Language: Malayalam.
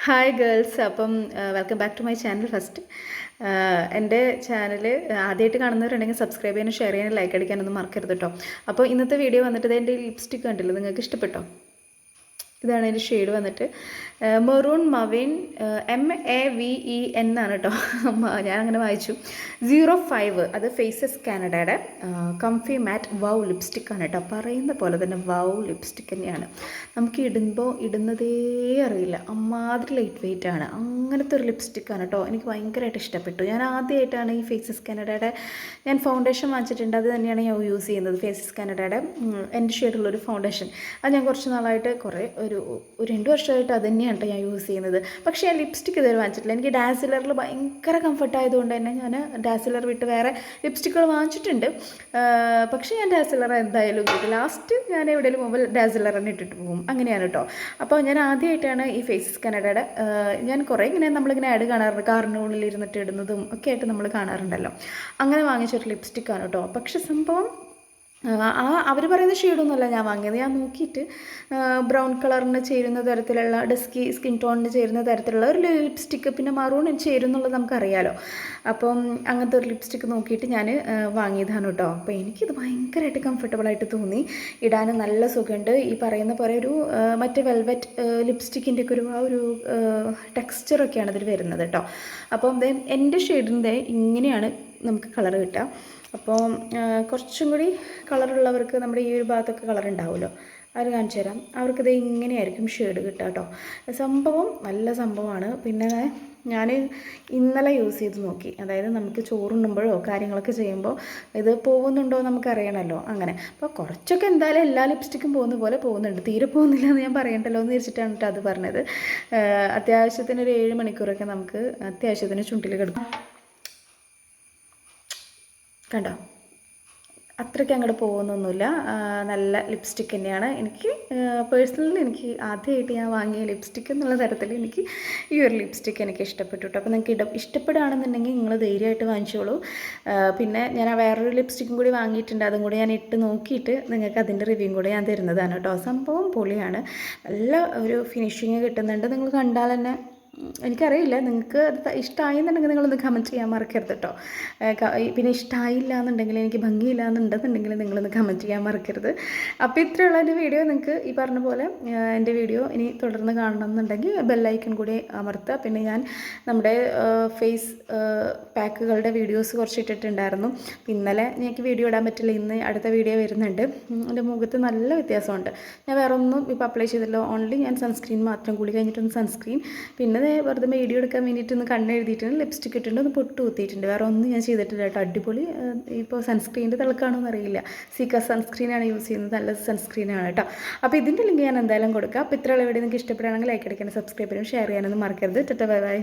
Hi girls. അപ്പം welcome back to my channel. First എൻ്റെ ചാനൽ ആദ്യമായിട്ട് കാണുന്നവരുണ്ടെങ്കിൽ സബ്സ്ക്രൈബ് ചെയ്യാനും ഷെയർ ചെയ്യാനും ലൈക്ക് അടിക്കാനൊന്നും മറക്കരുത് കേട്ടോ. അപ്പോൾ ഇന്നത്തെ വീഡിയോ വന്നിട്ട് എൻ്റെ ലിപ്സ്റ്റിക് കണ്ടില്ല, നിങ്ങൾക്ക് ഇഷ്ടപ്പെട്ടോ? ഇതാണ് എൻ്റെ ഷെയ്ഡ് വന്നിട്ട് മെറൂൺ മവിൻ MAVEN ആണ് കേട്ടോ. ഞാൻ അങ്ങനെ വായിച്ചു. 05 അത് ഫേസസ് കാനഡയുടെ കംഫി മാറ്റ് വൗ ലിപ്സ്റ്റിക് ആണ് കേട്ടോ. പറയുന്ന പോലെ തന്നെ വൗ ലിപ്സ്റ്റിക് തന്നെയാണ്. നമുക്ക് ഇടുന്നതേ അറിയില്ല, അമ്മാതിരി ലൈറ്റ് വെയിറ്റ് ആണ്. അങ്ങനത്തെ ഒരു ലിപ്സ്റ്റിക്കാണ് കേട്ടോ. എനിക്ക് ഭയങ്കരമായിട്ട് ഇഷ്ടപ്പെട്ടു. ഞാൻ ആദ്യമായിട്ടാണ് ഈ ഫേസസ് കാനഡയുടെ ഞാൻ ഫൗണ്ടേഷൻ വാങ്ങിച്ചിട്ടുണ്ട്. അത് തന്നെയാണ് ഞാൻ യൂസ് ചെയ്യുന്നത്. ഫേസസ് കാനഡയുടെ എൻ്റെ ഷെയ്ഡുള്ളൊരു ഫൗണ്ടേഷൻ. അത് ഞാൻ കുറച്ച് നാളായിട്ട് ഒരു 2 വർഷമായിട്ട് അത് തന്നെയാണ് കേട്ടോ ഞാൻ യൂസ് ചെയ്യുന്നത്. പക്ഷേ ഞാൻ ലിപ്സ്റ്റിക്ക് ഇതുവരെ വാങ്ങിച്ചിട്ടില്ല. എനിക്ക് ഡാസിലറിൽ ഭയങ്കര കംഫർട്ടായതുകൊണ്ട് തന്നെ ഞാൻ ഡാസിലർ വിട്ട് വേറെ ലിപ്സ്റ്റിക്കുകൾ വാങ്ങിച്ചിട്ടുണ്ട്. പക്ഷേ ഞാൻ ഡാസിലർ എന്തായാലും ലാസ്റ്റ് ഞാൻ എവിടെയെങ്കിലും മുമ്പ് ഡാസിലർ തന്നെ ഇട്ടിട്ട് പോകും. അങ്ങനെയാണ് കേട്ടോ. അപ്പോൾ ഞാൻ ആദ്യമായിട്ടാണ് ഈ ഫേസസ് കാനഡയുടെ ഞാൻ കുറേ നമ്മളിങ്ങനെ ആഡ് കാണാറുണ്ട്, കാറിനുള്ളിൽ ഇരുന്നിട്ട് ഇടുന്നതും ഒക്കെ ആയിട്ട് നമ്മൾ കാണാറുണ്ടല്ലോ. അങ്ങനെ വാങ്ങിച്ചൊരു ലിപ്സ്റ്റിക്കാണ് കേട്ടോ. പക്ഷെ സംഭവം അവർ പറയുന്ന ഷെയ്ഡൊന്നുമല്ല ഞാൻ വാങ്ങിയത്. ഞാൻ നോക്കിയിട്ട് ബ്രൗൺ കളറിന് ചേരുന്ന തരത്തിലുള്ള ഡസ്കി സ്കിൻ ടോണിന് ചേരുന്ന തരത്തിലുള്ള ഒരു ലിപ്സ്റ്റിക്ക്, പിന്നെ മറൂണിന് ചേരുന്നുള്ളത് നമുക്കറിയാലോ. അപ്പം അങ്ങനത്തെ ഒരു ലിപ്സ്റ്റിക്ക് നോക്കിയിട്ട് ഞാൻ വാങ്ങിയതാണ് കേട്ടോ. അപ്പോൾ എനിക്കിത് ഭയങ്കരമായിട്ട് കംഫർട്ടബിളായിട്ട് തോന്നി. ഇടാൻ നല്ല സുഖമുണ്ട്. ഈ പറയുന്ന പോലെ ഒരു മറ്റേ വെൽവെറ്റ് ലിപ്സ്റ്റിക്കിൻ്റെ ഒക്കെ ഒരു ടെക്സ്ചറൊക്കെയാണ് ഇതിൽ വരുന്നത് കേട്ടോ. അപ്പം എൻ്റെ ഷെയ്ഡിൻ്റെ ഇങ്ങനെയാണ് നമുക്ക് കളർ കിട്ടുക. അപ്പോൾ കുറച്ചും കൂടി കളറുള്ളവർക്ക് നമ്മുടെ ഈ ഒരു ഭാഗത്തൊക്കെ കളർ ഉണ്ടാവുമല്ലോ, അത് കാണിച്ചു തരാം. അവർക്കിത് ഇങ്ങനെയായിരിക്കും ഷെയ്ഡ് കിട്ടുക കേട്ടോ. സംഭവം നല്ല സംഭവമാണ്. പിന്നെ ഞാൻ ഇന്നലെ യൂസ് ചെയ്ത് നോക്കി. അതായത് നമുക്ക് ചോറുണ്ണുമ്പോഴോ കാര്യങ്ങളൊക്കെ ചെയ്യുമ്പോൾ ഇത് പോകുന്നുണ്ടോ നമുക്കറിയണമല്ലോ. അങ്ങനെ അപ്പോൾ കുറച്ചൊക്കെ എന്തായാലും എല്ലാ ലിപ്സ്റ്റിക്കും പോകുന്ന പോലെ പോകുന്നുണ്ട്. തീരെ പോകുന്നില്ല എന്ന് ഞാൻ പറയണ്ടല്ലോ എന്ന് വെച്ചിട്ടാണ് കേട്ടോ അത് പറഞ്ഞത്. അത്യാവശ്യത്തിന് ഒരു 7 മണിക്കൂറൊക്കെ നമുക്ക് അത്യാവശ്യത്തിന് ചുണ്ടിൽ കിടക്കും. കണ്ടോ, അത്രയ്ക്ക് അങ്ങോട്ട് പോകുന്നൊന്നുമില്ല. നല്ല ലിപ്സ്റ്റിക്ക് തന്നെയാണ്. എനിക്ക് പേഴ്സണലി എനിക്ക് ആദ്യമായിട്ട് ഞാൻ വാങ്ങിയ ലിപ്സ്റ്റിക്ക് എന്നുള്ള തരത്തിൽ എനിക്ക് ഈ ഒരു ലിപ്സ്റ്റിക്ക് എനിക്ക് ഇഷ്ടപ്പെട്ടു കേട്ടോ. അപ്പോൾ നിങ്ങൾക്ക് ഇഷ്ടപ്പെടുകയാണെന്നുണ്ടെങ്കിൽ നിങ്ങൾ ധൈര്യമായിട്ട് വാങ്ങിച്ചോളൂ. പിന്നെ ഞാൻ വേറൊരു ലിപ്സ്റ്റിക്കും കൂടി വാങ്ങിയിട്ടുണ്ട്. അതും കൂടി ഞാൻ ഇട്ട് നോക്കിയിട്ട് നിങ്ങൾക്ക് അതിൻ്റെ റിവ്യൂ കൂടി ഞാൻ തരുന്നതാണ് കേട്ടോ. സംഭവം പൊളിയാണ്. നല്ല ഒരു ഫിനിഷിങ് കിട്ടുന്നുണ്ട്. നിങ്ങൾ കണ്ടാൽ തന്നെ എനിക്കറിയില്ല, നിങ്ങൾക്ക് അത് ഇഷ്ടമായി എന്നുണ്ടെങ്കിൽ നിങ്ങളൊന്ന് കമൻറ്റ് ചെയ്യാൻ മറക്കരുത് കേട്ടോ. പിന്നെ ഇഷ്ടമായില്ല എന്നുണ്ടെങ്കിൽ, എനിക്ക് ഭംഗിയില്ല എന്നുണ്ടെന്നുണ്ടെങ്കിൽ നിങ്ങളൊന്ന് കമൻറ്റ് ചെയ്യാൻ മറക്കരുത്. അപ്പോൾ ഇത്രയുള്ള എൻ്റെ വീഡിയോ. നിങ്ങൾക്ക് ഈ പറഞ്ഞ പോലെ എൻ്റെ വീഡിയോ ഇനി തുടർന്ന് കാണണമെന്നുണ്ടെങ്കിൽ ബെല്ലൈക്കൺ കൂടി അമർത്തുക. പിന്നെ ഞാൻ നമ്മുടെ ഫേസ് പാക്കുകളുടെ വീഡിയോസ് കുറച്ച് ഇട്ടിട്ടുണ്ടായിരുന്നു. ഇന്നലെ എനിക്ക് വീഡിയോ ഇടാൻ പറ്റില്ല. ഇന്ന് അടുത്ത വീഡിയോ വരുന്നുണ്ട്. എൻ്റെ മുഖത്ത് നല്ല വ്യത്യാസമുണ്ട്. ഞാൻ വേറെ ഒന്നും ഇപ്പോൾ അപ്ലൈ ചെയ്തില്ല. ഓൺലി ഞാൻ സൺസ്ക്രീൻ മാത്രം, കൂടി കഴിഞ്ഞിട്ടൊന്ന് സൺസ്ക്രീൻ, പിന്നെ വെറുതെ വീഡിയോ എടുക്കാൻ വേണ്ടിയിട്ട് ഒന്ന് കണ്ണെഴുതിയിട്ടുണ്ട്, ലിപ്സ്റ്റിക് ഇട്ടിട്ടുണ്ട്, ഒന്ന് പൊട്ട് കുത്തിയിട്ടുണ്ട്. വേറെ ഒന്നും ഞാൻ ചെയ്തിട്ടില്ല കേട്ടോ. അടിപൊളി. ഇപ്പോൾ സൺസ്ക്രീനിൻ്റെ തിളക്കാണോ എന്നറിയില്ല. സീക്ക സൺസ്ക്രീനാണ് യൂസ് ചെയ്യുന്നത്. നല്ല സൺസ്ക്രീനാണ് കേട്ടോ. അപ്പോൾ ഇതിൻ്റെ ലിങ്ക് ഞാൻ എന്തായാലും കൊടുക്കാം. അപ്പോൾ ഇത്രയുള്ള വീഡിയോ നിങ്ങൾക്ക് ഇഷ്ടപ്പെടുകയാണെങ്കിൽ ലൈക്ക് അടിക്കാനും സബ്സ്ക്രൈബ് ചെയ്യാനും ഷെയർ ചെയ്യാനൊന്നും മറക്കരുത്. Bye bye.